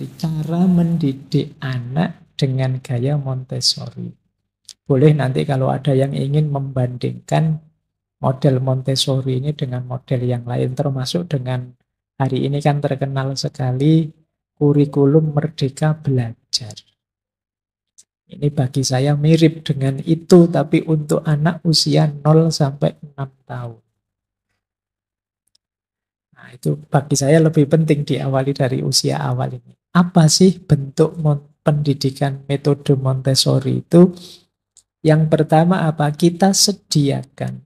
Jadi cara mendidik anak dengan gaya Montessori. Boleh nanti kalau ada yang ingin membandingkan model Montessori ini dengan model yang lain, termasuk dengan hari ini kan terkenal sekali kurikulum Merdeka Belajar. Ini bagi saya mirip dengan itu, tapi untuk anak usia 0 sampai 6 tahun. Nah, itu bagi saya lebih penting diawali dari usia awal ini. Apa sih bentuk pendidikan metode Montessori itu? Yang pertama apa? Kita sediakan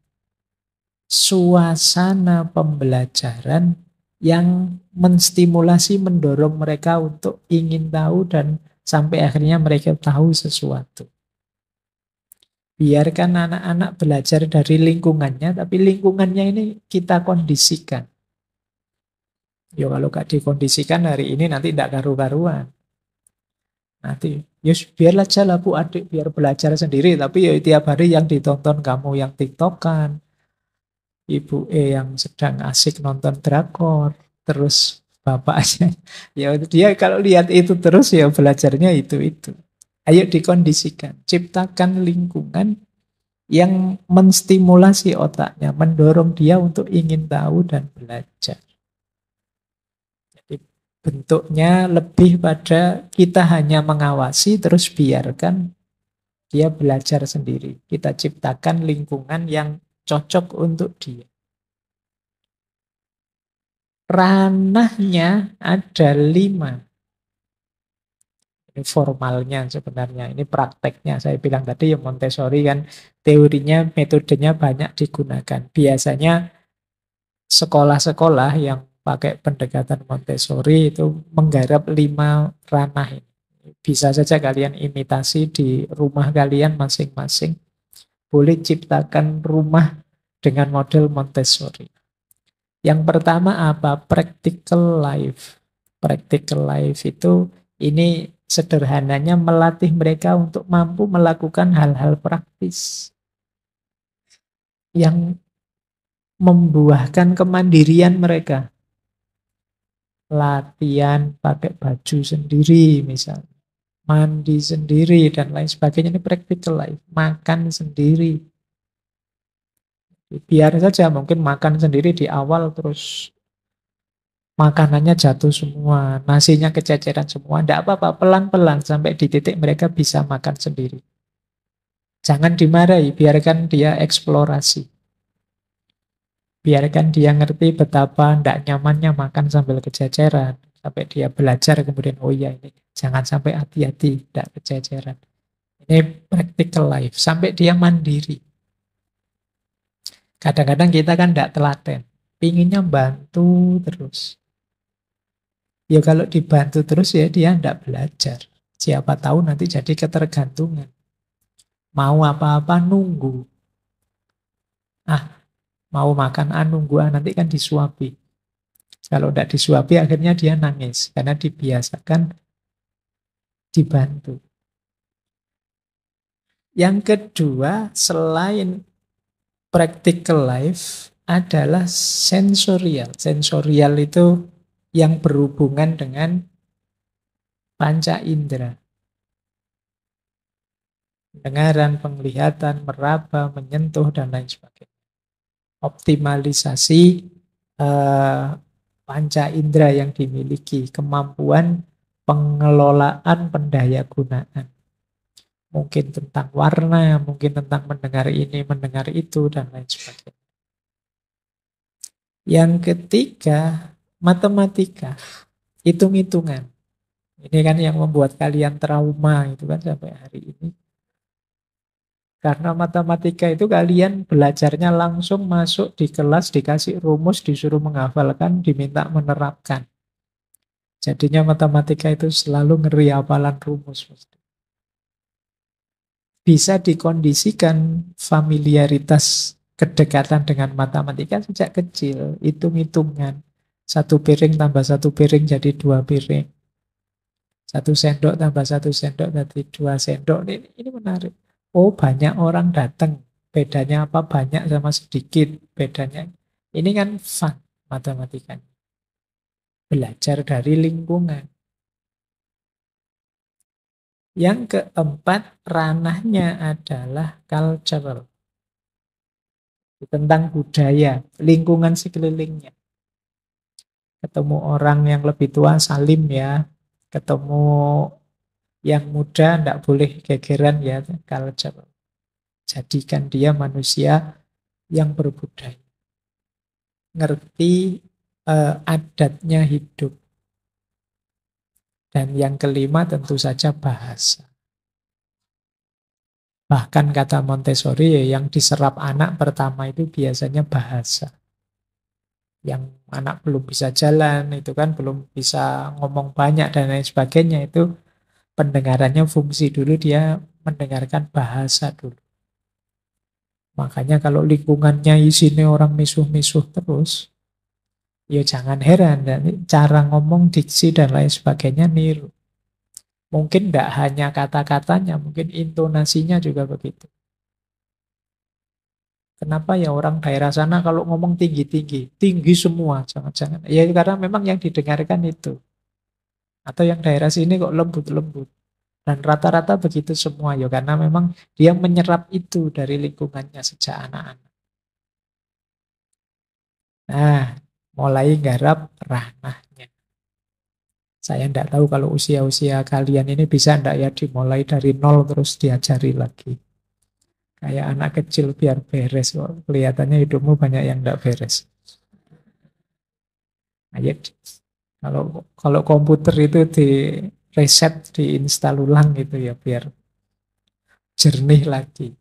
suasana pembelajaran yang menstimulasi, mendorong mereka untuk ingin tahu dan sampai akhirnya mereka tahu sesuatu. Biarkan anak-anak belajar dari lingkungannya, tapi lingkungannya ini kita kondisikan. Ya kalau gak dikondisikan hari ini nanti tidak karu-karuan. Nanti, yus biarlah aja lah bu adik biar belajar sendiri, tapi ya tiap hari yang ditonton kamu yang TikTokan, ibu yang sedang asik nonton drakor, terus bapaknya, ya dia kalau lihat itu terus ya belajarnya itu. Ayo dikondisikan, ciptakan lingkungan yang menstimulasi otaknya, mendorong dia untuk ingin tahu dan belajar. Jadi bentuknya lebih pada kita hanya mengawasi terus biarkan dia belajar sendiri. Kita ciptakan lingkungan yang cocok untuk dia. Ranahnya ada 5. Ini formalnya sebenarnya, ini prakteknya. Saya bilang tadi ya Montessori kan teorinya, metodenya banyak digunakan. Biasanya sekolah-sekolah yang pakai pendekatan Montessori itu menggarap 5 ranah ini. Bisa saja kalian imitasi di rumah kalian masing-masing. Boleh ciptakan rumah dengan model Montessori. Yang pertama apa? Practical life. Practical life itu ini sederhananya melatih mereka untuk mampu melakukan hal-hal praktis yang membuahkan kemandirian mereka. Latihan pakai baju sendiri misalnya, mandi sendiri dan lain sebagainya, ini practical life. Makan sendiri. Biar saja mungkin makan sendiri di awal terus makanannya jatuh semua, nasinya kececeran semua. Tidak apa-apa, pelan-pelan sampai di titik mereka bisa makan sendiri. Jangan dimarahi, biarkan dia eksplorasi. Biarkan dia ngerti betapa tidak nyamannya makan sambil kececeran. Sampai dia belajar kemudian, oh iya ini jangan sampai hati-hati, tidak kececeran. Ini practical life, sampai dia mandiri. Kadang-kadang kita kan tidak telaten, pinginnya bantu terus. Ya kalau dibantu terus ya dia tidak belajar. Siapa tahu nanti jadi ketergantungan. Mau apa-apa nunggu. Mau makan nunggu nanti kan disuapi. Kalau tidak disuapi akhirnya dia nangis. Karena dibiasakan dibantu. Yang kedua, selain practical life adalah sensorial. Sensorial itu yang berhubungan dengan panca indera. Pendengaran, penglihatan, meraba, menyentuh, dan lain sebagainya. Optimalisasi panca indera yang dimiliki, kemampuan pengelolaan pendayagunaan. Mungkin tentang warna, mungkin tentang mendengar ini, mendengar itu, dan lain sebagainya. Yang ketiga, matematika, hitung-hitungan. Ini kan yang membuat kalian trauma itu kan sampai hari ini. Karena matematika itu kalian belajarnya langsung masuk di kelas, dikasih rumus, disuruh menghafalkan, diminta menerapkan. Jadinya matematika itu selalu ngeri hafalan rumus. Bisa dikondisikan familiaritas kedekatan dengan matematika sejak kecil. Hitung-hitungan. 1 piring tambah 1 piring jadi 2 piring. 1 sendok tambah 1 sendok jadi 2 sendok. Ini menarik. Oh banyak orang datang. Bedanya apa? Banyak sama sedikit. Bedanya. Ini kan fun matematika. Belajar dari lingkungan. Yang keempat, ranahnya adalah cultural. Tentang budaya, lingkungan sekelilingnya. Ketemu orang yang lebih tua, salim ya. Ketemu yang muda, tidak boleh gegeran ya, culture. Jadikan dia manusia yang berbudaya. Ngerti adatnya hidup. Dan yang kelima tentu saja bahasa. Bahkan kata Montessori, yang diserap anak pertama itu biasanya bahasa. Yang anak belum bisa jalan, itu kan belum bisa ngomong banyak dan lain sebagainya, itu pendengarannya fungsi dulu, dia mendengarkan bahasa dulu. Makanya kalau lingkungannya isinya orang misuh-misuh terus, ya jangan heran, cara ngomong, diksi dan lain sebagainya niru. Mungkin tidak hanya kata-katanya, mungkin intonasinya juga begitu. Kenapa ya orang daerah sana kalau ngomong tinggi-tinggi, tinggi semua, jangan-jangan. Ya karena memang yang didengarkan itu. Atau yang daerah sini kok lembut-lembut. Dan rata-rata begitu semua ya, karena memang dia menyerap itu dari lingkungannya sejak anak-anak. Nah, mulai garap ranahnya. Saya tidak tahu kalau usia-usia kalian ini bisa tidak ya dimulai dari nol terus diajari lagi. Kayak anak kecil biar beres kok. Kelihatannya hidupmu banyak yang tidak beres. Nah, ya, kalau kalau komputer itu di reset, diinstal ulang gitu ya biar jernih lagi.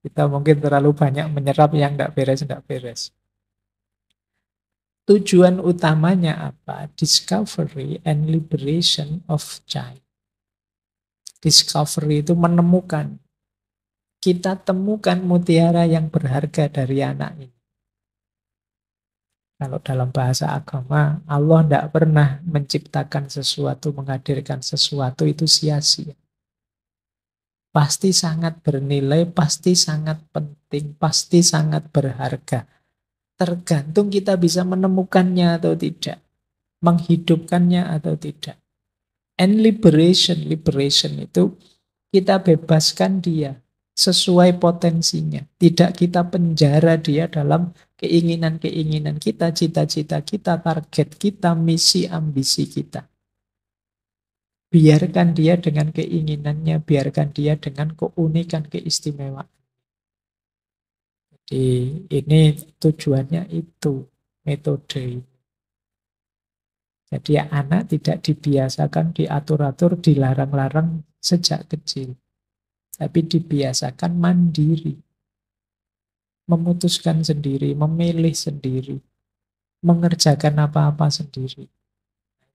Kita mungkin terlalu banyak menyerap yang tidak beres. Tujuan utamanya apa? Discovery and liberation of child. Discovery itu menemukan. Kita temukan mutiara yang berharga dari anak ini. Kalau dalam bahasa agama, Allah tidak pernah menciptakan sesuatu, menghadirkan sesuatu itu sia-sia. Pasti sangat bernilai, pasti sangat penting, pasti sangat berharga. Tergantung kita bisa menemukannya atau tidak, menghidupkannya atau tidak. And liberation, liberation itu kita bebaskan dia sesuai potensinya. Tidak kita penjara dia dalam keinginan-keinginan kita, cita-cita kita, target kita, misi, ambisi kita. Biarkan dia dengan keinginannya, biarkan dia dengan keunikan, keistimewaan. Jadi ini tujuannya itu, metode ini. Jadi anak tidak dibiasakan diatur-atur, dilarang-larang sejak kecil. Tapi dibiasakan mandiri. Memutuskan sendiri, memilih sendiri. Mengerjakan apa-apa sendiri.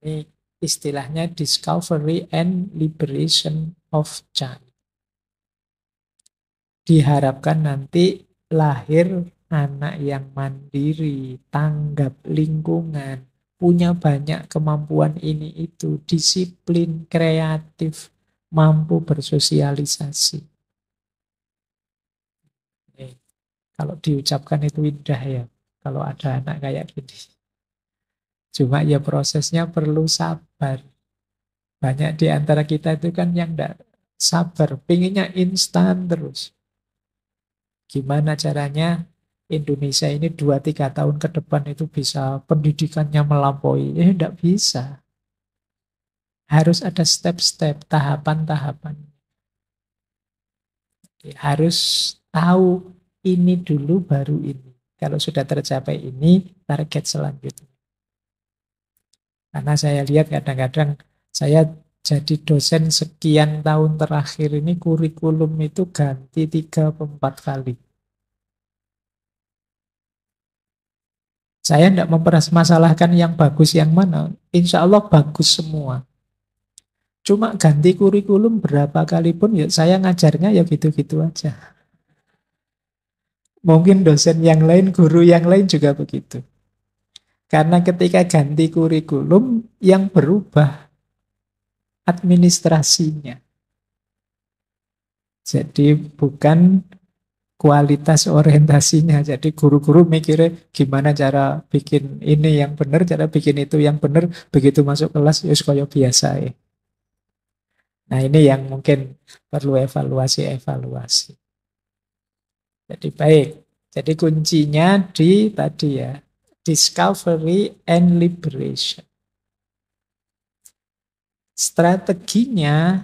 Ini istilahnya discovery and liberation of child. Diharapkan nanti lahir anak yang mandiri, tanggap lingkungan, punya banyak kemampuan ini itu, disiplin, kreatif, mampu bersosialisasi. Kalau diucapkan itu indah ya, kalau ada anak kayak gini. Cuma ya prosesnya perlu sabar. Banyak di antara kita itu kan yang tidak sabar, pinginnya instan terus. Gimana caranya Indonesia ini 2-3 tahun ke depan itu bisa pendidikannya melampaui? Tidak bisa. Harus ada step-step, tahapan-tahapan. Harus tahu ini dulu baru ini. Kalau sudah tercapai ini, target selanjutnya. Karena saya lihat kadang-kadang saya jadi dosen sekian tahun terakhir ini kurikulum itu ganti 3-4 kali. Saya tidak mempermasalahkan yang bagus yang mana. Insya Allah bagus semua. Cuma ganti kurikulum berapa kali pun ya saya ngajarnya ya gitu-gitu aja. Mungkin dosen yang lain, guru yang lain juga begitu. Karena ketika ganti kurikulum yang berubah administrasinya. Jadi bukan kualitas orientasinya. Jadi guru-guru mikirnya gimana cara bikin ini yang benar, cara bikin itu yang benar. Begitu masuk kelas, ya kaya biasa ya. Nah ini yang mungkin perlu evaluasi. Jadi baik. Jadi kuncinya di tadi ya, discovery and liberation. Strateginya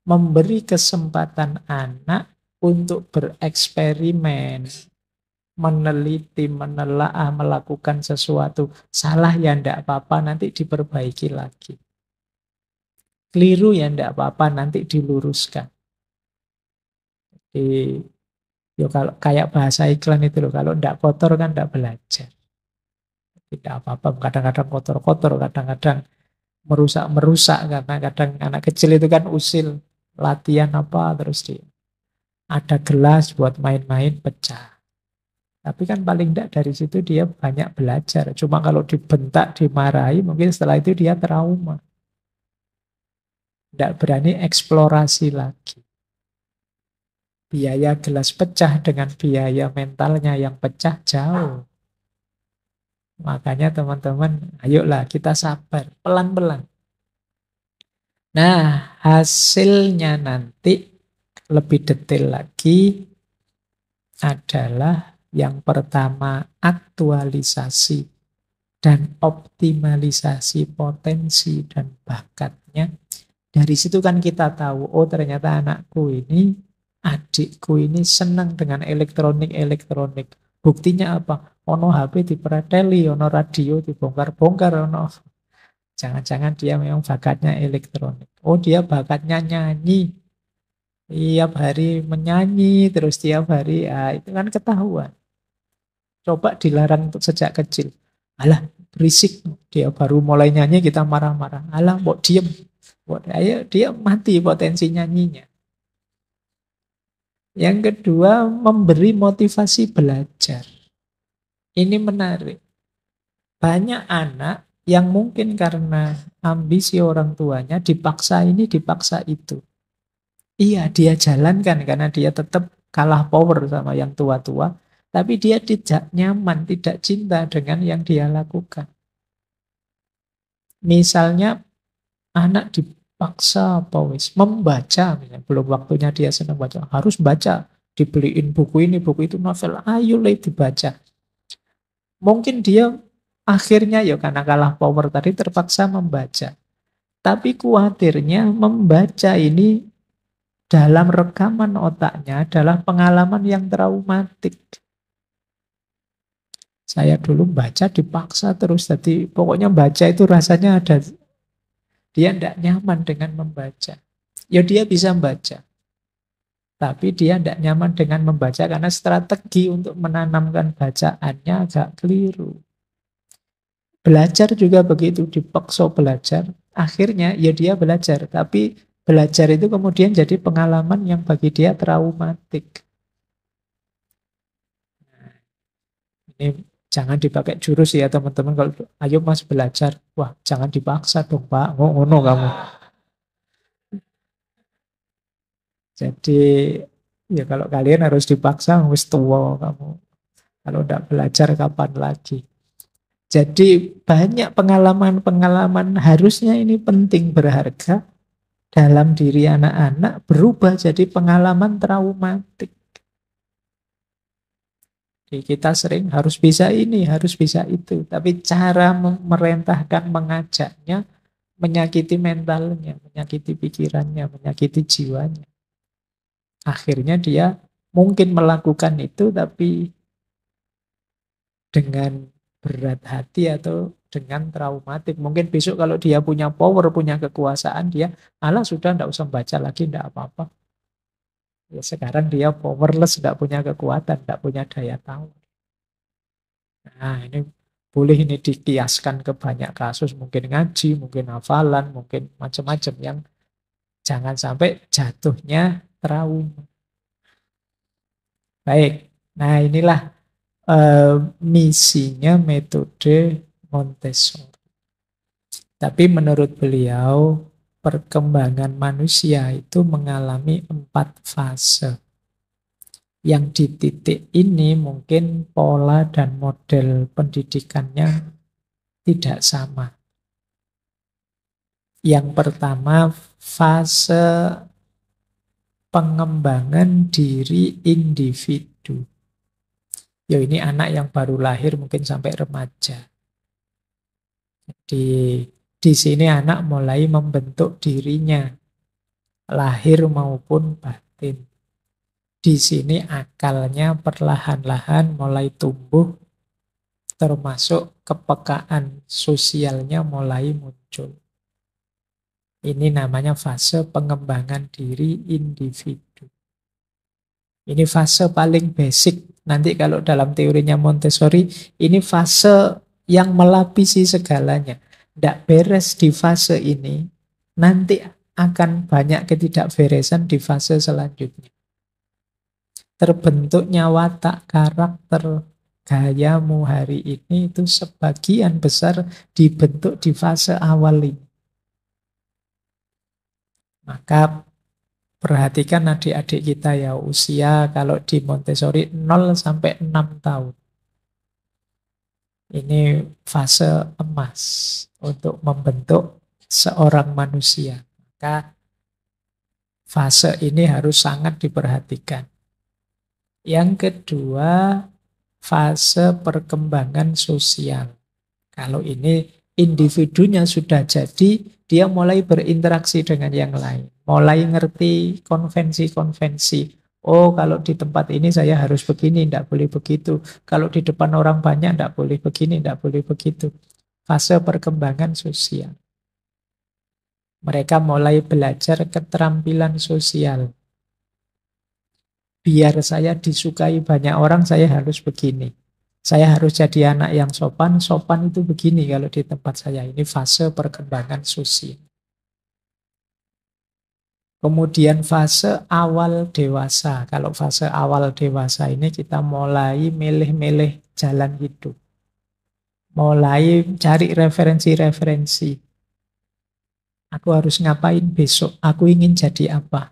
memberi kesempatan anak untuk bereksperimen, meneliti, menelaah, melakukan sesuatu. Salah ya enggak apa-apa, nanti diperbaiki lagi. Keliru ya enggak apa-apa, nanti diluruskan. Di, yo kalau kayak bahasa iklan itu loh, kalau enggak kotor kan enggak belajar. Tidak apa-apa, kadang-kadang kotor-kotor, kadang-kadang merusak-merusak, karena kadang anak kecil itu kan usil, latihan apa, terus dia ada gelas buat main-main, pecah. Tapi kan paling tidak dari situ dia banyak belajar. Cuma kalau dibentak, dimarahi, mungkin setelah itu dia trauma. Tidak berani eksplorasi lagi. Biaya gelas pecah dengan biaya mentalnya yang pecah jauh. Makanya teman-teman, ayolah kita sabar, pelan-pelan. Nah, hasilnya nanti lebih detail lagi adalah yang pertama aktualisasi dan optimalisasi potensi dan bakatnya. Dari situ kan kita tahu, oh ternyata anakku ini, adikku ini senang dengan elektronik-elektronik. Buktinya apa? Ono HP dipreteli, ono radio dibongkar-bongkar, ono. Jangan-jangan dia memang bakatnya elektronik. Oh dia bakatnya nyanyi. Tiap hari menyanyi, terus tiap hari, ya, itu kan ketahuan. Coba dilarang untuk sejak kecil. Alah, berisik. Dia baru mulai nyanyi, kita marah-marah. Alah, mau diem. Ayo, dia mati potensi nyanyinya. Yang kedua, memberi motivasi belajar. Ini menarik. Banyak anak yang mungkin karena ambisi orang tuanya dipaksa ini, dipaksa itu. Iya, dia jalankan karena dia tetap kalah power sama yang tua-tua, tapi dia tidak nyaman, tidak cinta dengan yang dia lakukan. Misalnya anak dipaksa apa wis membaca, misalnya, belum waktunya dia senang baca, harus baca, dibeliin buku ini, buku itu, novel, ayo lah dibaca. Mungkin dia akhirnya ya karena kalah power tadi terpaksa membaca. Tapi khawatirnya membaca ini dalam rekaman otaknya adalah pengalaman yang traumatik. Saya dulu baca dipaksa terus, jadi pokoknya baca itu rasanya ada, dia tidak nyaman dengan membaca. Ya dia bisa membaca, tapi dia tidak nyaman dengan membaca karena strategi untuk menanamkan bacaannya agak keliru. Belajar juga begitu, dipaksa belajar, akhirnya ya dia belajar, tapi belajar itu kemudian jadi pengalaman yang bagi dia traumatik. Ini jangan dipakai jurus ya teman-teman. Kalau ayo mas belajar, wah jangan dipaksa dong pak, ngono kamu. Jadi ya kalau kalian harus dipaksa, wis tua kamu. Kalau tidak belajar kapan lagi? Jadi banyak pengalaman-pengalaman harusnya ini penting, berharga dalam diri anak-anak berubah jadi pengalaman traumatik. Jadi kita sering harus bisa ini, harus bisa itu. Tapi cara memerintahkan, mengajaknya menyakiti mentalnya, menyakiti pikirannya, menyakiti jiwanya. Akhirnya dia mungkin melakukan itu tapi dengan berat hati atau dengan traumatik. Mungkin besok kalau dia punya power, punya kekuasaan, dia alah sudah tidak usah baca lagi, tidak apa-apa. Ya, sekarang dia powerless, tidak punya kekuatan, tidak punya daya tawar. Nah ini boleh ini dikiaskan ke banyak kasus, mungkin ngaji, mungkin hafalan, mungkin macam-macam yang jangan sampai jatuhnya trauma. Baik, nah inilah misinya metode Montessori. Tapi menurut beliau, perkembangan manusia itu mengalami 4 fase. Yang di titik ini mungkin pola dan model pendidikannya tidak sama. Yang pertama, fase pengembangan diri individu. Ya ini anak yang baru lahir mungkin sampai remaja. Di sini anak mulai membentuk dirinya, lahir maupun batin. Di sini akalnya perlahan-lahan mulai tumbuh, termasuk kepekaan sosialnya mulai muncul. Ini namanya fase pengembangan diri individu. Ini fase paling basic. Nanti kalau dalam teorinya Montessori, ini fase yang melapisi segalanya. Tidak beres di fase ini, nanti akan banyak ketidakberesan di fase selanjutnya. Terbentuknya watak, karakter, gayamu hari ini itu sebagian besar dibentuk di fase awal ini. Maka perhatikan adik-adik kita ya, usia kalau di Montessori 0 sampai 6 tahun. Ini fase emas untuk membentuk seorang manusia. Maka fase ini harus sangat diperhatikan. Yang kedua, fase perkembangan sosial. Kalau ini individunya sudah jadi, dia mulai berinteraksi dengan yang lain. Mulai ngerti konvensi-konvensi. Oh, kalau di tempat ini saya harus begini, tidak boleh begitu. Kalau di depan orang banyak, tidak boleh begini, tidak boleh begitu. Fase perkembangan sosial. Mereka mulai belajar keterampilan sosial. Biar saya disukai banyak orang, saya harus begini. Saya harus jadi anak yang sopan. Sopan itu begini kalau di tempat saya. Ini fase perkembangan sosial. Kemudian fase awal dewasa. Kalau fase awal dewasa ini kita mulai milih-milih jalan hidup. Mulai cari referensi-referensi. Aku harus ngapain besok? Aku ingin jadi apa?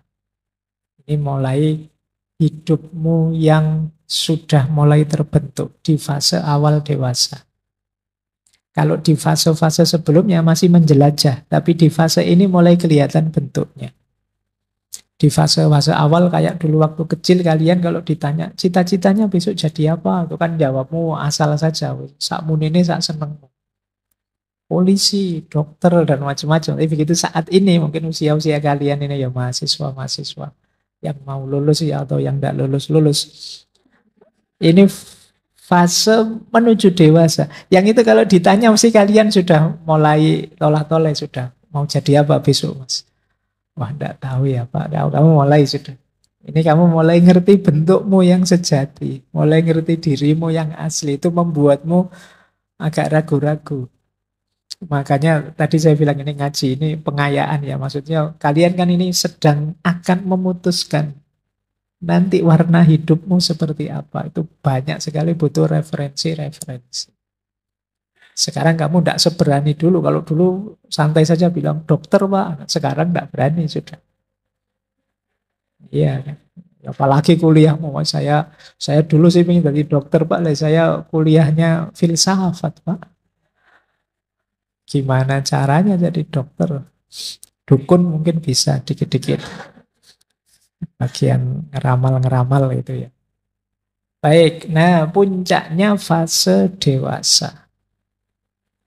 Ini mulai hidupmu yang sudah mulai terbentuk di fase awal dewasa. Kalau di fase-fase sebelumnya masih menjelajah, tapi di fase ini mulai kelihatan bentuknya. Di fase-fase awal kayak dulu waktu kecil kalian kalau ditanya cita-citanya besok jadi apa, itu kan jawabmu asal saja. Sakmu ini sak senengmu. Polisi, dokter dan macam-macam. Tapi begitu saat ini mungkin usia-usia kalian ini ya mahasiswa-mahasiswa yang mau lulus ya atau yang tidak lulus-lulus. Ini fase menuju dewasa. Yang itu kalau ditanya mesti kalian sudah mulai tolak-tolak sudah. Mau jadi apa besok mas? Wah tidak tahu ya Pak. Kamu mulai sudah. Ini kamu mulai ngerti bentukmu yang sejati. Mulai ngerti dirimu yang asli. Itu membuatmu agak ragu-ragu. Makanya tadi saya bilang ini ngaji, ini pengayaan ya. Maksudnya kalian kan ini sedang akan memutuskan nanti warna hidupmu seperti apa. Itu banyak sekali butuh referensi-referensi. Sekarang kamu tidak seberani dulu. Kalau dulu santai saja bilang dokter Pak. Sekarang tidak berani sudah. Iya kan. Apalagi kuliahmu. Saya dulu sih ingin jadi dokter Pak. Saya kuliahnya filsafat Pak. Gimana caranya jadi dokter? Dukun mungkin bisa dikit-dikit. Bagian ngeramal-ngeramal itu ya. Baik, nah puncaknya fase dewasa.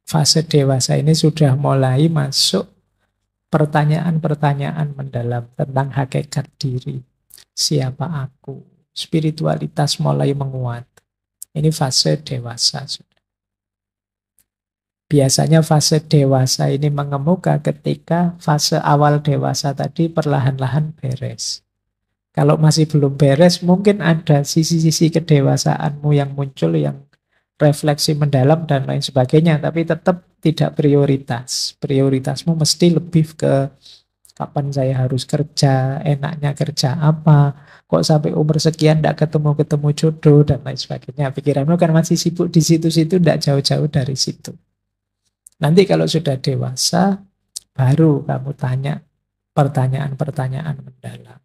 Fase dewasa ini sudah mulai masuk pertanyaan-pertanyaan mendalam tentang hakikat diri. Siapa aku? Spiritualitas mulai menguat. Ini fase dewasa sudah. Biasanya fase dewasa ini mengemuka ketika fase awal dewasa tadi perlahan-lahan beres. Kalau masih belum beres, mungkin ada sisi-sisi kedewasaanmu yang muncul, yang refleksi mendalam dan lain sebagainya, tapi tetap tidak prioritas. Prioritasmu mesti lebih ke kapan saya harus kerja, enaknya kerja apa, kok sampai umur sekian tidak ketemu-ketemu jodoh, dan lain sebagainya. Pikiranmu kan masih sibuk di situ-situ, tidak jauh-jauh dari situ. Nanti kalau sudah dewasa, baru kamu tanya pertanyaan-pertanyaan mendalam.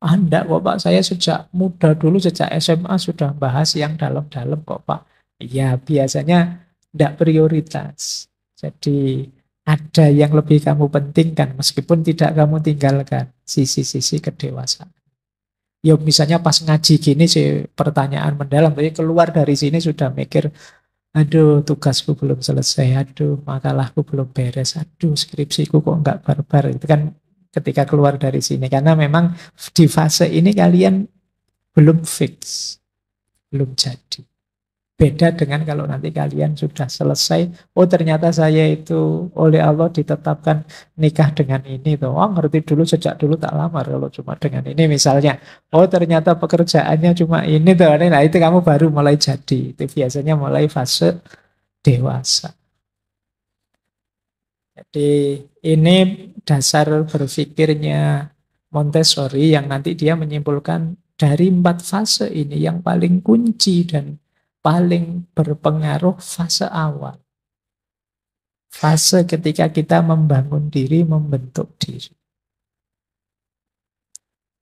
Enggak kok Pak, saya sejak muda dulu, sejak SMA sudah bahas yang dalam-dalam kok Pak. Ya biasanya enggak prioritas. Jadi Ada yang lebih kamu pentingkan meskipun tidak kamu tinggalkan sisi-sisi kedewasaan. Ya misalnya pas ngaji gini sih pertanyaan mendalam, tapi keluar dari sini sudah mikir, aduh tugasku belum selesai, aduh makalahku belum beres, aduh skripsiku kok nggak barbar. Itu kan ketika keluar dari sini. Karena memang di fase ini kalian belum fix, belum jadi. Beda dengan kalau nanti kalian sudah selesai, oh ternyata saya itu oleh Allah ditetapkan nikah dengan ini tuh. Oh ngerti dulu sejak dulu tak lamar kalau cuma dengan ini misalnya. Oh ternyata pekerjaannya cuma ini tuh. Nah itu kamu baru mulai jadi. Itu biasanya mulai fase dewasa. Jadi ini dasar berpikirnya Montessori yang nanti dia menyimpulkan dari 4 fase ini yang paling kunci dan paling berpengaruh fase awal. Fase ketika kita membangun diri, membentuk diri.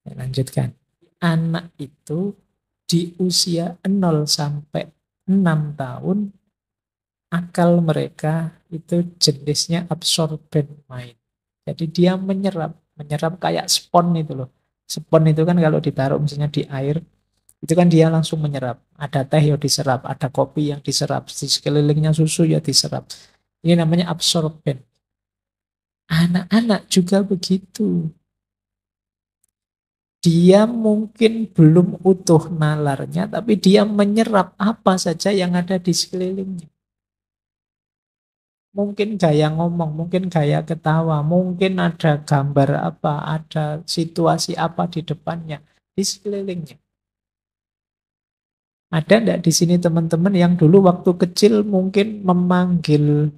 Ya, lanjutkan. Anak itu di usia 0 sampai 6 tahun, akal mereka itu jenisnya absorbent mind. Jadi dia menyerap kayak spon itu loh. Spon itu kan kalau ditaruh misalnya di air, itu kan dia langsung menyerap. Ada teh yang diserap, ada kopi yang diserap, di sekelilingnya susu ya diserap. Ini namanya absorben. Anak-anak juga begitu. Dia mungkin belum utuh nalarnya, tapi dia menyerap apa saja yang ada di sekelilingnya. Mungkin gaya ngomong, mungkin gaya ketawa, mungkin ada gambar apa, ada situasi apa di depannya, di sekelilingnya. Ada enggak di sini teman-teman yang dulu waktu kecil mungkin memanggil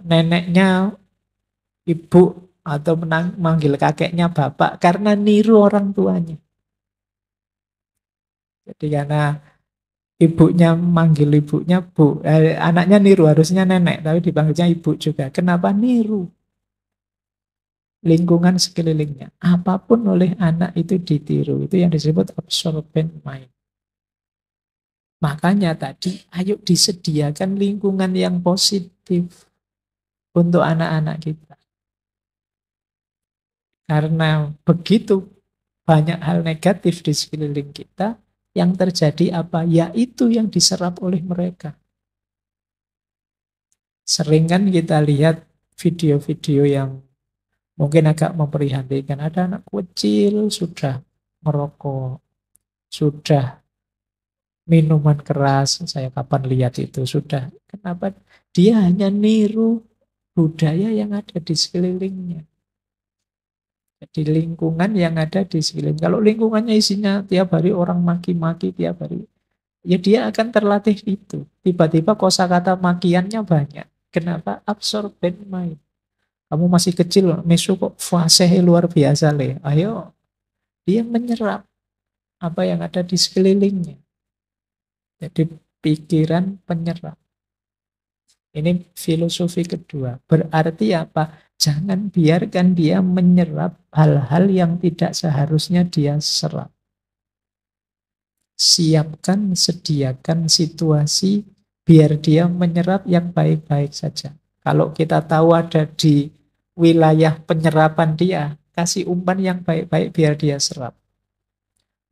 neneknya ibu atau memanggil kakeknya bapak karena niru orang tuanya. Jadi karena ibunya manggil ibunya bu, anaknya niru harusnya nenek tapi dipanggilnya ibu juga. Kenapa niru? Lingkungan sekelilingnya. Apapun oleh anak itu ditiru. Itu yang disebut absorbent mind. Makanya tadi, ayo disediakan lingkungan yang positif untuk anak-anak kita. Karena begitu banyak hal negatif di sekeliling kita, yang terjadi apa? Yaitu yang diserap oleh mereka. Sering kan kita lihat video-video yang mungkin agak memprihatinkan. Ada anak kecil sudah merokok, sudah minuman keras. Saya kapan lihat itu sudah. Kenapa? Dia hanya niru budaya yang ada di sekelilingnya. Jadi lingkungan yang ada di sekeliling. Kalau lingkungannya isinya tiap hari orang maki-maki tiap hari, ya dia akan terlatih itu. Tiba-tiba kosakata makiannya banyak. Kenapa? Absorbent mind. Kamu masih kecil, mesu kok fasih luar biasa le. Ayo, dia menyerap apa yang ada di sekelilingnya. Jadi pikiran penyerap. Ini filosofi kedua. Berarti apa? Jangan biarkan dia menyerap hal-hal yang tidak seharusnya dia serap. Siapkan, sediakan situasi biar dia menyerap yang baik-baik saja. Kalau kita tahu ada di wilayah penyerapan dia, kasih umpan yang baik-baik biar dia serap.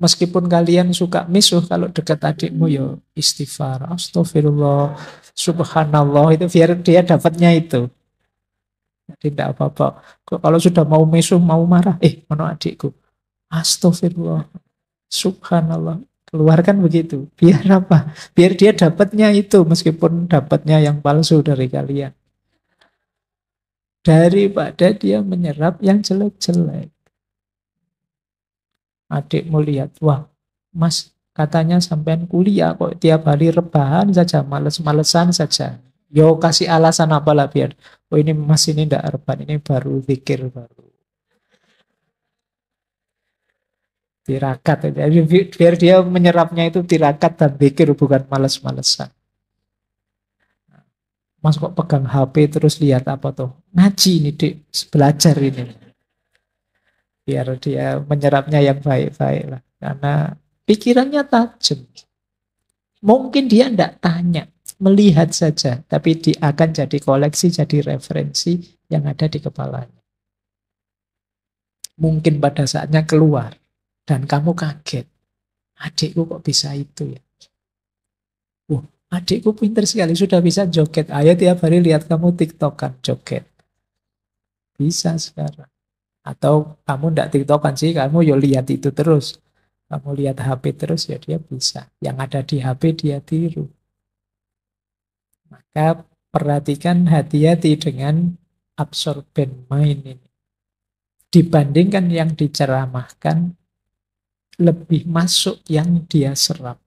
Meskipun kalian suka misuh, kalau dekat adikmu ya istighfar, astagfirullah, subhanallah, itu biar dia dapatnya itu. Jadi tidak apa-apa. Kalau sudah mau misuh, mau marah, mana adikku, astagfirullah, subhanallah, keluarkan begitu. Biar apa? Biar dia dapatnya itu, meskipun dapatnya yang palsu dari kalian. Daripada dia menyerap yang jelek-jelek. Adikmu lihat, wah mas katanya sampean kuliah kok tiap hari rebahan saja, males-malesan saja. Yo kasih alasan apalah biar, oh ini mas ini ndak rebahan, ini baru zikir baru. Tirakat, jadi biar dia menyerapnya itu tirakat dan zikir bukan males-malesan. Mas kok pegang HP terus lihat apa tuh? Ngaji ini dik, belajar ini. Biar dia menyerapnya yang baik-baik lah. Karena pikirannya tajam. Mungkin dia tidak tanya. Melihat saja, tapi akan jadi koleksi, jadi referensi yang ada di kepalanya. Mungkin pada saatnya keluar, dan kamu kaget. Adikku kok bisa itu ya? Wah, adikku pinter sekali, sudah bisa joget. Ayo tiap hari lihat kamu TikTokan joget. Bisa sekarang. Atau kamu ndak TikTokan sih, kamu yo lihat itu terus. Kamu lihat HP terus, ya dia bisa. Yang ada di HP dia tiru. Maka perhatikan, hati-hati dengan absorben mind ini. Dibandingkan yang diceramahkan, lebih masuk yang dia serap.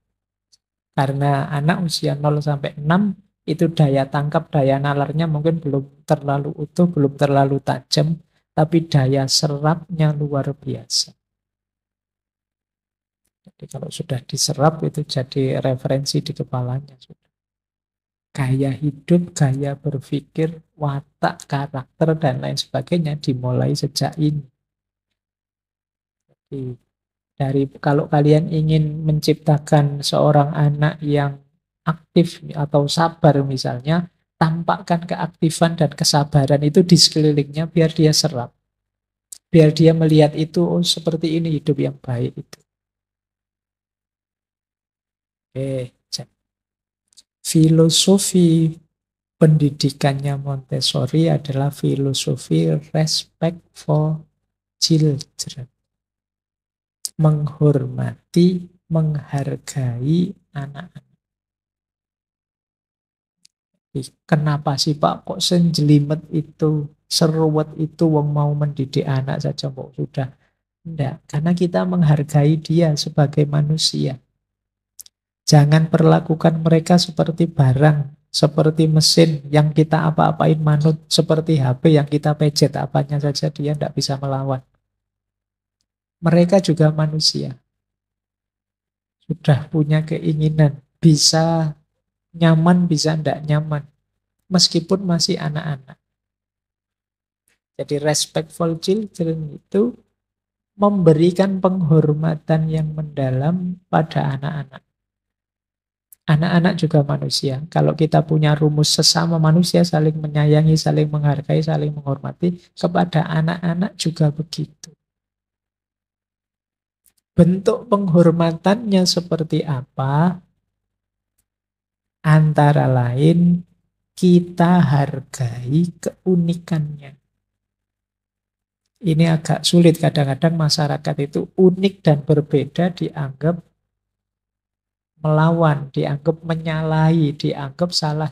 Karena anak usia 0 sampai 6 itu daya tangkap, daya nalarnya mungkin belum terlalu utuh, belum terlalu tajam, tapi daya serapnya luar biasa. Jadi kalau sudah diserap itu jadi referensi di kepalanya. Gaya hidup, gaya berpikir, watak, karakter, dan lain sebagainya dimulai sejak ini. Jadi, kalau kalian ingin menciptakan seorang anak yang aktif atau sabar misalnya, tampakkan keaktifan dan kesabaran itu di sekelilingnya biar dia serap. Biar dia melihat itu, oh seperti ini hidup yang baik itu. Cek. Filosofi pendidikannya Montessori adalah filosofi respect for children. Menghormati, menghargai anak-anak. Kenapa sih Pak kok senjelimet itu, seruwet itu wong mau mendidik anak saja kok sudah. Enggak, karena kita menghargai dia sebagai manusia. Jangan perlakukan mereka seperti barang, seperti mesin yang kita apa-apain manut, seperti HP yang kita pejet apanya saja dia tidak bisa melawan. Mereka juga manusia. Sudah punya keinginan, bisa nyaman, bisa tidak nyaman. Meskipun masih anak-anak. Jadi respectful children itu memberikan penghormatan yang mendalam pada anak-anak. Anak-anak juga manusia. Kalau kita punya rumus sesama manusia, saling menyayangi, saling menghargai, saling menghormati, kepada anak-anak juga begitu. Bentuk penghormatannya seperti apa? Antara lain, kita hargai keunikannya. Ini agak sulit, kadang-kadang masyarakat itu unik dan berbeda dianggap melawan, dianggap menyalahi, dianggap salah.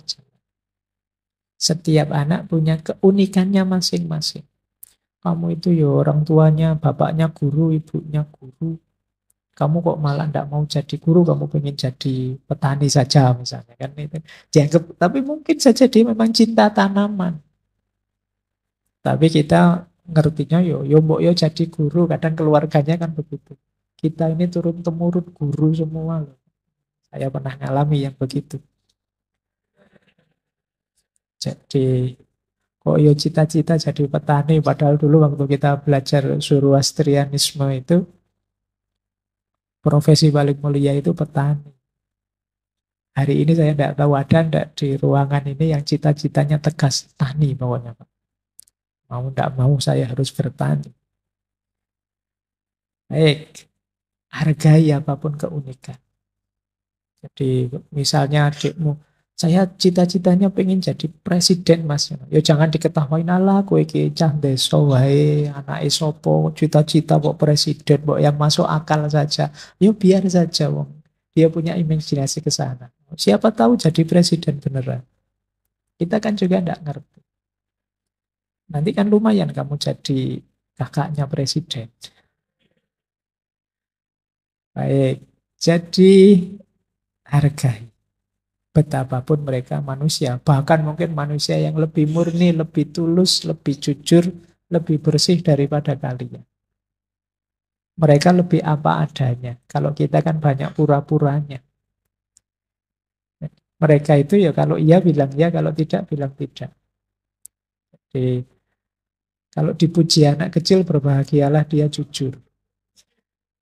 Setiap anak punya keunikannya masing-masing. Kamu itu ya orang tuanya, bapaknya guru, ibunya guru. Kamu kok malah tidak mau jadi guru, kamu pengen jadi petani saja misalnya kan itu. Dianggap, tapi mungkin saja dia memang cinta tanaman. Tapi kita ngertinya yo mbok yo jadi guru, kadang keluarganya kan begitu. Kita ini turun temurun guru semua loh. Saya pernah ngalami yang begitu. Jadi kok yo cita-cita jadi petani, padahal dulu waktu kita belajar Zoroastrianisme itu profesi paling mulia itu petani. Hari ini saya tidak tahu ada tidak di ruangan ini yang cita-citanya tegas tani pokoknya Pak. Mau tidak mau saya harus bertani. Baik, hargai apapun keunikan. Jadi misalnya adikmu, saya cita-citanya pengen jadi presiden mas. Ya jangan diketawain ala kowe iki cah desa wae, anake sapa cita-cita kok presiden, kok yang masuk akal saja. Ya biar saja wong. Dia punya imajinasi ke sana. Siapa tahu jadi presiden beneran. Kita kan juga tidak ngerti. Nanti kan lumayan kamu jadi kakaknya presiden. Baik, jadi hargai. Betapapun mereka manusia, bahkan mungkin manusia yang lebih murni, lebih tulus, lebih jujur, lebih bersih daripada kalian. Mereka lebih apa adanya. Kalau kita kan banyak pura-puranya. Mereka itu ya kalau iya bilang iya, kalau tidak bilang tidak. Jadi kalau dipuji anak kecil berbahagialah dia jujur.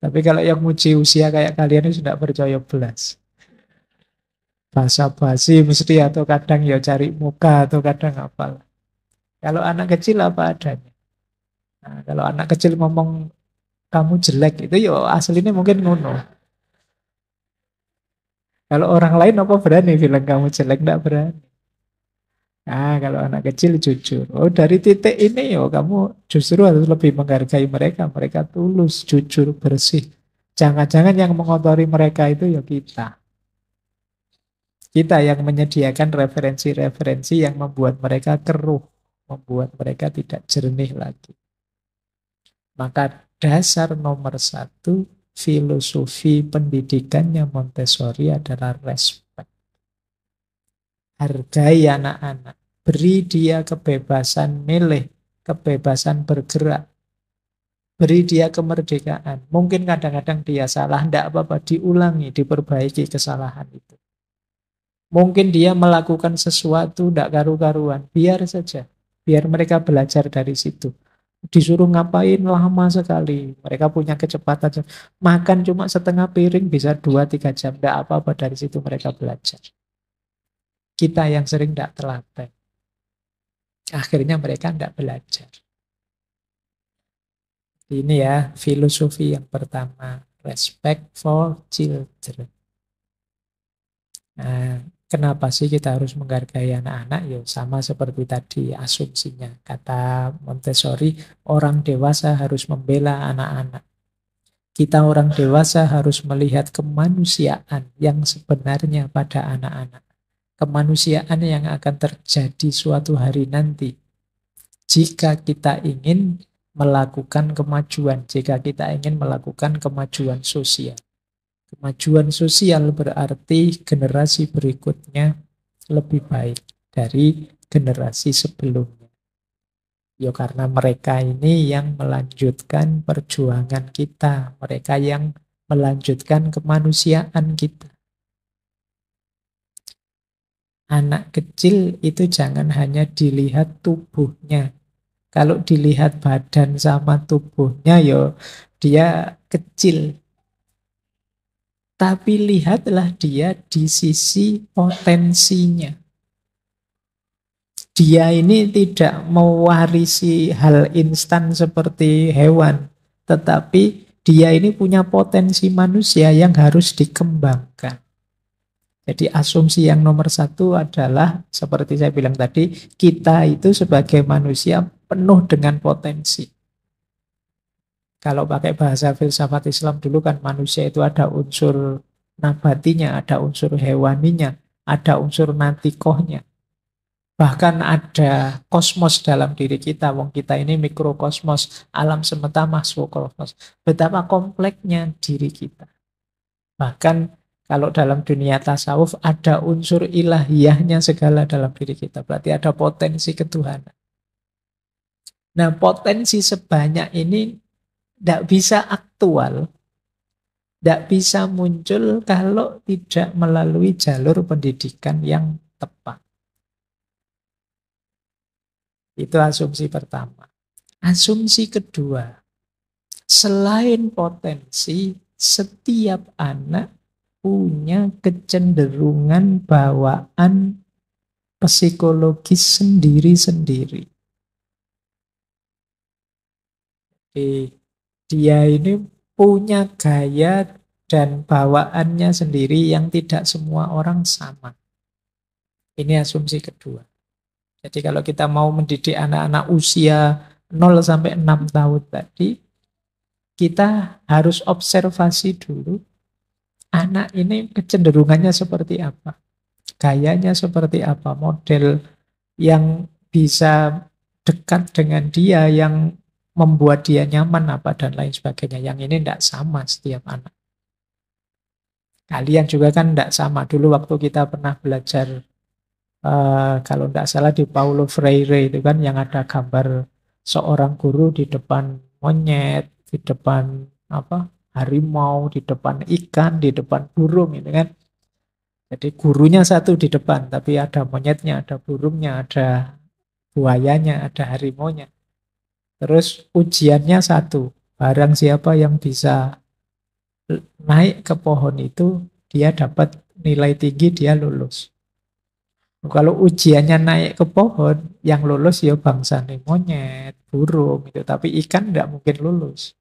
Tapi kalau yang muji usia kayak kalian itu sudah percaya belas. basa-basi mesti, atau kadang ya cari muka, atau kadang apa. Kalau anak kecil apa adanya. Nah, kalau anak kecil ngomong kamu jelek itu ya aslinya mungkin ngono. Kalau orang lain apa berani bilang kamu jelek, enggak berani. Nah, kalau anak kecil jujur. Oh, dari titik ini yo kamu justru harus lebih menghargai mereka. Mereka tulus, jujur, bersih. Jangan-jangan yang mengotori mereka itu ya kita. Kita yang menyediakan referensi-referensi yang membuat mereka keruh, membuat mereka tidak jernih lagi. Maka dasar nomor satu filosofi pendidikannya Montessori adalah respect. Hargai anak-anak. Beri dia kebebasan milih, kebebasan bergerak. Beri dia kemerdekaan. Mungkin kadang-kadang dia salah, tidak apa-apa, diulangi, diperbaiki kesalahan itu. Mungkin dia melakukan sesuatu tidak karu-karuan, biar saja. Biar mereka belajar dari situ. Disuruh ngapain lama sekali. Mereka punya kecepatan. Makan cuma setengah piring bisa 2-3 jam. Tidak apa-apa, dari situ mereka belajar. Kita yang sering tidak telaten. Akhirnya mereka tidak belajar. Ini ya filosofi yang pertama. Respect for children. Nah, kenapa sih kita harus menghargai anak-anak? Ya sama seperti tadi asumsinya. Kata Montessori, orang dewasa harus membela anak-anak. Kita orang dewasa harus melihat kemanusiaan yang sebenarnya pada anak-anak. Kemanusiaan yang akan terjadi suatu hari nanti. Jika kita ingin melakukan kemajuan, jika kita ingin melakukan kemajuan sosial. Kemajuan sosial berarti generasi berikutnya lebih baik dari generasi sebelumnya. Ya karena mereka ini yang melanjutkan perjuangan kita, mereka yang melanjutkan kemanusiaan kita. Anak kecil itu jangan hanya dilihat tubuhnya. Kalau dilihat badan sama tubuhnya, ya dia kecil. Tapi lihatlah dia di sisi potensinya. Dia ini tidak mewarisi hal instan seperti hewan, tetapi dia ini punya potensi manusia yang harus dikembangkan. Jadi asumsi yang nomor satu adalah, seperti saya bilang tadi, kita itu sebagai manusia penuh dengan potensi. Kalau pakai bahasa filsafat Islam dulu kan manusia itu ada unsur nabatinya, ada unsur hewaninya, ada unsur natikohnya. Bahkan ada kosmos dalam diri kita. Wong kita ini mikrokosmos, alam semesta makrokosmos. Betapa kompleksnya diri kita. Bahkan kalau dalam dunia tasawuf ada unsur ilahiyahnya segala dalam diri kita. Berarti ada potensi ketuhanan. Nah, potensi sebanyak ini tidak bisa aktual, tidak bisa muncul kalau tidak melalui jalur pendidikan yang tepat. Itu asumsi pertama. Asumsi kedua, selain potensi, setiap anak punya kecenderungan bawaan psikologis sendiri-sendiri. Dia ini punya gaya dan bawaannya sendiri yang tidak semua orang sama. Ini asumsi kedua. Jadi kalau kita mau mendidik anak-anak usia 0 sampai 6 tahun tadi, kita harus observasi dulu anak ini kecenderungannya seperti apa. Gayanya seperti apa, model yang bisa dekat dengan dia, yang membuat dia nyaman apa, dan lain sebagainya. Yang ini tidak sama setiap anak. Kalian juga kan tidak sama. Dulu waktu kita pernah belajar, kalau tidak salah di Paulo Freire itu kan yang ada gambar seorang guru di depan monyet, di depan harimau, di depan ikan, di depan burung, itu kan. Jadi gurunya satu di depan, tapi ada monyetnya, ada burungnya, ada buayanya, ada harimaunya. Terus ujiannya satu, barang siapa yang bisa naik ke pohon itu, dia dapat nilai tinggi dia lulus. Kalau ujiannya naik ke pohon, yang lulus ya bangsa monyet, burung itu. Tapi ikan tidak mungkin lulus.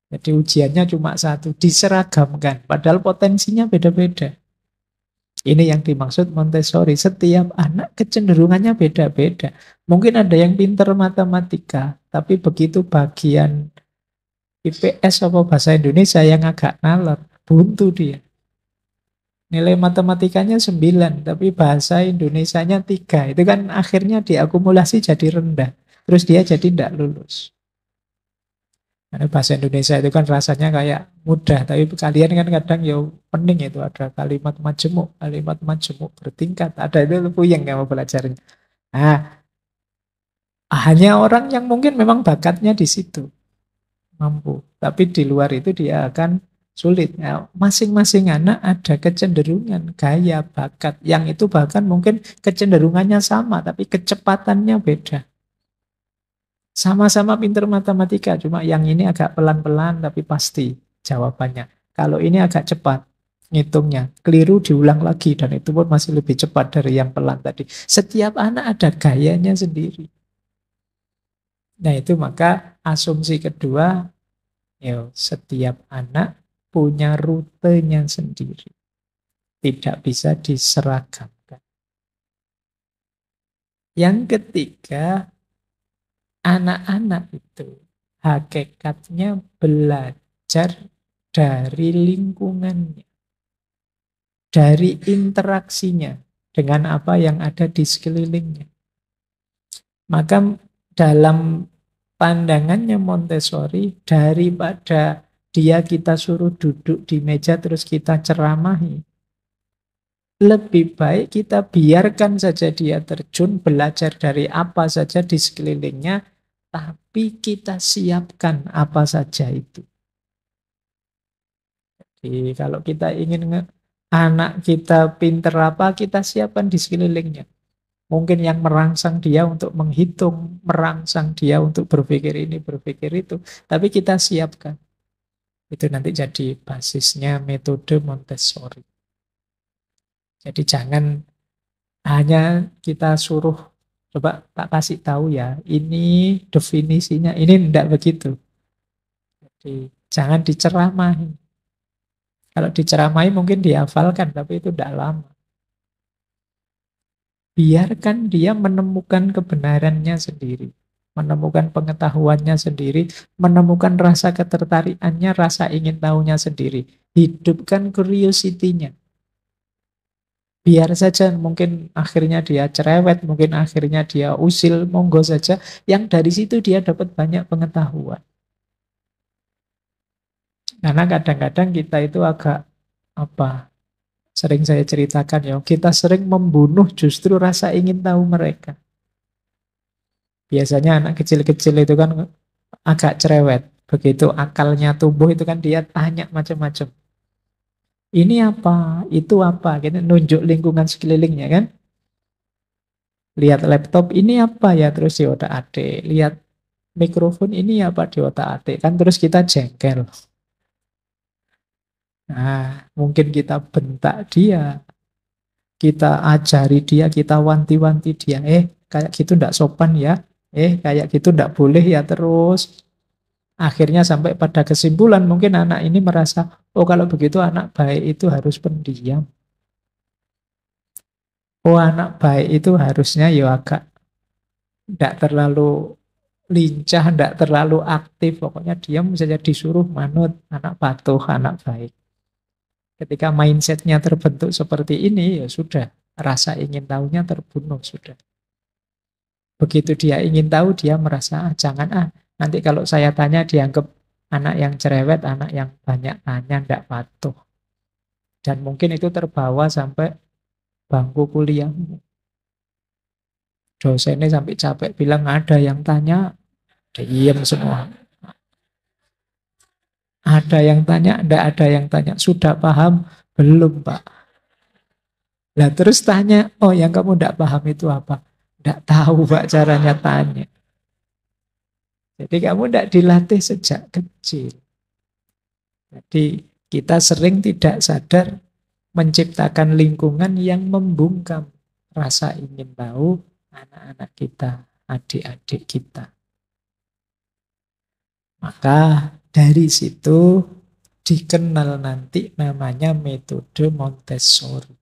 Jadi ujiannya cuma satu, diseragamkan. Padahal potensinya beda-beda. Ini yang dimaksud Montessori. Setiap anak kecenderungannya beda-beda. Mungkin ada yang pintar matematika, tapi begitu bagian IPS atau bahasa Indonesia yang agak nalor, buntu dia. Nilai matematikanya 9, tapi bahasa Indonesianya 3. Itu kan akhirnya diakumulasi jadi rendah. Terus dia jadi tidak lulus. Karena bahasa Indonesia itu kan rasanya kayak mudah, tapi kalian kan kadang ya pening itu ada kalimat majemuk bertingkat, ada itu puyeng kamu belajarnya. Nah, hanya orang yang mungkin memang bakatnya di situ mampu, tapi di luar itu dia akan sulit. Nah, masing-masing anak ada kecenderungan, gaya, bakat, yang itu bahkan mungkin kecenderungannya sama, tapi kecepatannya beda. Sama-sama pinter matematika, cuma yang ini agak pelan-pelan tapi pasti jawabannya. Kalau ini agak cepat ngitungnya, keliru diulang lagi dan itu pun masih lebih cepat dari yang pelan tadi. Setiap anak ada gayanya sendiri. Nah itu maka asumsi kedua, ya, setiap anak punya rutenya sendiri. Tidak bisa diseragamkan. Yang ketiga, anak-anak itu hakikatnya belajar dari lingkungannya, dari interaksinya dengan apa yang ada di sekelilingnya. Maka dalam pandangannya Montessori, daripada dia kita suruh duduk di meja terus kita ceramahi, lebih baik kita biarkan saja dia terjun, belajar dari apa saja di sekelilingnya, tapi kita siapkan apa saja itu. Jadi kalau kita ingin anak kita pinter apa, kita siapkan di sekelilingnya. Mungkin yang merangsang dia untuk menghitung, merangsang dia untuk berpikir ini, berpikir itu. Tapi kita siapkan. Itu nanti jadi basisnya metode Montessori. Jadi jangan hanya kita suruh, coba tak kasih tahu ya, ini definisinya, ini tidak begitu. Jadi jangan diceramahi. Kalau diceramahi mungkin dihafalkan, tapi itu tidak lama. Biarkan dia menemukan kebenarannya sendiri, menemukan pengetahuannya sendiri, menemukan rasa ketertarikannya, rasa ingin tahunya sendiri. Hidupkan curiosity-nya. Biar saja mungkin akhirnya dia cerewet, mungkin akhirnya dia usil, monggo saja. Yang dari situ dia dapat banyak pengetahuan. Karena kadang-kadang kita itu agak sering saya ceritakan ya, kita sering membunuh justru rasa ingin tahu mereka. Biasanya anak kecil-kecil itu kan agak cerewet. Begitu akalnya tumbuh itu kan dia tanya macam-macam. Ini apa? Itu apa? Gitu, nunjuk lingkungan sekelilingnya kan. Lihat laptop ini apa ya? Terus di otak adik. Lihat mikrofon ini apa di otak adik. Kan terus kita jengkel. Nah, mungkin kita bentak dia. Kita ajari dia, kita wanti-wanti dia. Kayak gitu ndak sopan ya. Kayak gitu ndak boleh ya terus. Akhirnya sampai pada kesimpulan mungkin anak ini merasa, oh kalau begitu anak baik itu harus pendiam. Oh anak baik itu harusnya ya agak tidak terlalu lincah, tidak terlalu aktif. Pokoknya diam saja disuruh manut, anak patuh, anak baik. Ketika mindsetnya terbentuk seperti ini, ya sudah. Rasa ingin tahunya terbunuh, sudah. Begitu dia ingin tahu, dia merasa, jangan nanti kalau saya tanya dianggap anak yang cerewet, anak yang banyak tanya, tidak patuh. Dan mungkin itu terbawa sampai bangku kuliahmu. Dosennya sampai capek bilang ada yang tanya, diam semua. Ada yang tanya, tidak ada yang tanya. Sudah paham? Belum, Pak. Lah terus tanya, oh yang kamu tidak paham itu apa? Tidak tahu, Pak, caranya tanya. Jadi kamu tidak dilatih sejak kecil. Jadi kita sering tidak sadar menciptakan lingkungan yang membungkam rasa ingin tahu anak-anak kita, adik-adik kita. Maka dari situ dikenal nanti namanya metode Montessori.